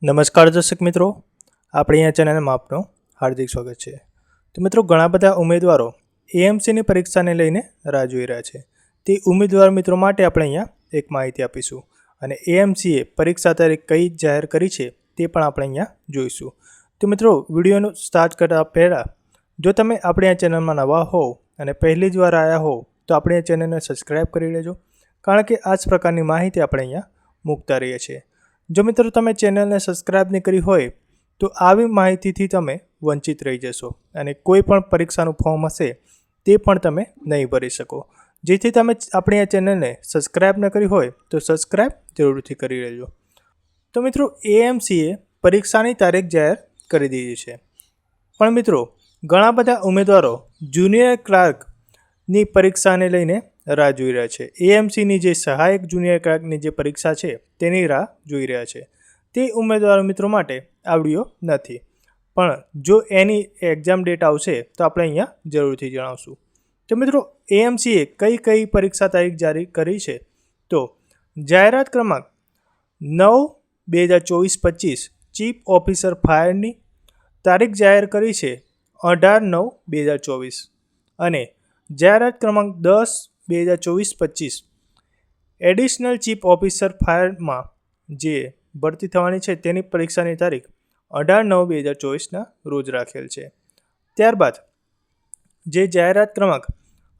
નમસ્કાર દર્શક મિત્રો, આપણે અહીંયા ચેનલમાં આપનું હાર્દિક સ્વાગત છે. તો મિત્રો, ઘણા બધા ઉમેદવારો એએમસીની પરીક્ષાને લઈને રાહ જોઈ રહ્યા છે. તે ઉમેદવાર મિત્રો માટે આપણે અહીંયા એક માહિતી આપીશું અને એએમસીએ પરીક્ષા તારીખ કઈ જાહેર કરી છે તે પણ આપણે અહીંયા જોઈશું. તો મિત્રો, વિડીયોનું સ્ટાર્ટ કરતા પહેલાં જો તમે આપણે આ ચેનલમાં નવા હોવ અને પહેલી જ વાર આવ્યા હોવ તો આપણે આ ચેનલને સબસ્ક્રાઈબ કરી લેજો, કારણ કે આ જ પ્રકારની માહિતી આપણે અહીંયા મૂકતા રહીએ છીએ. જો મિત્રો તમે ચેનલને સબસ્ક્રાઈબ નહીં કરી હોય તો આવી માહિતીથી તમે વંચિત રહી જશો અને કોઈ પણ પરીક્ષાનું ફોર્મ હશે તે પણ તમે નહીં ભરી શકો. જેથી તમે આપણી આ ચેનલને સબસ્ક્રાઈબ ન કરી હોય તો સબસ્ક્રાઈબ જરૂરથી કરી લેજો. તો મિત્રો, એએમસીએ પરીક્ષાની તારીખ જાહેર કરી દીધી છે, પણ મિત્રો ઘણા બધા ઉમેદવારો જુનિયર ક્લાર્કની પરીક્ષાને લઈને રાહ જોઈ રહ્યા છે. એએમસીની જે સહાયક જુનિયર ક્લાર્કની જે પરીક્ષા છે તેની રાહ જોઈ રહ્યા છે. તે ઉમેદવારો મિત્રો માટે આ વિડીયો નથી, પણ જો એની એક્ઝામ ડેટ આવશે તો આપણે અહીંયા જરૂરથી જણાવશું. તો મિત્રો, એએમસીએ કઈ પરીક્ષા તારીખ જારી કરી છે તો જાહેરાત ક્રમાંક 9/2024 ચીફ ઓફિસર ફાયરની તારીખ જાહેર કરી છે 18/9/2024 અને જાહેરાત ક્રમાંક 10/2025 એડિશનલ ચીફ ઓફિસર ફાયરમાં જે ભરતી થવાની છે તેની પરીક્ષાની તારીખ 18/9/2024ના રોજ રાખેલ છે. ત્યારબાદ જે જાહેરાત ક્રમાંક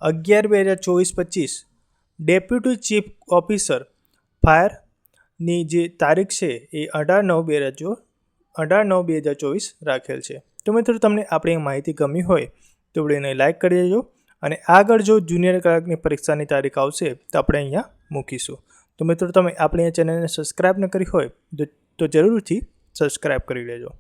11/2025 ડેપ્યુટી ચીફ ઓફિસર ફાયરની જે તારીખ છે એ 18/9/2024 રાખેલ છે. તો મિત્રો, તમને આપણી માહિતી ગમી હોય તો વિડીયોને લાઈક કરી દેજો અને આગળ જો જુનિયર ક્લાર્કની પરીક્ષાની તારીખ આવશે તો આપણે અહીંયા મૂકીશું. તો મિત્રો, તમે આપણી આ ચેનલને સબસ્ક્રાઈબ ન કરી હોય તો જરૂરથી સબસ્ક્રાઈબ કરી લેજો.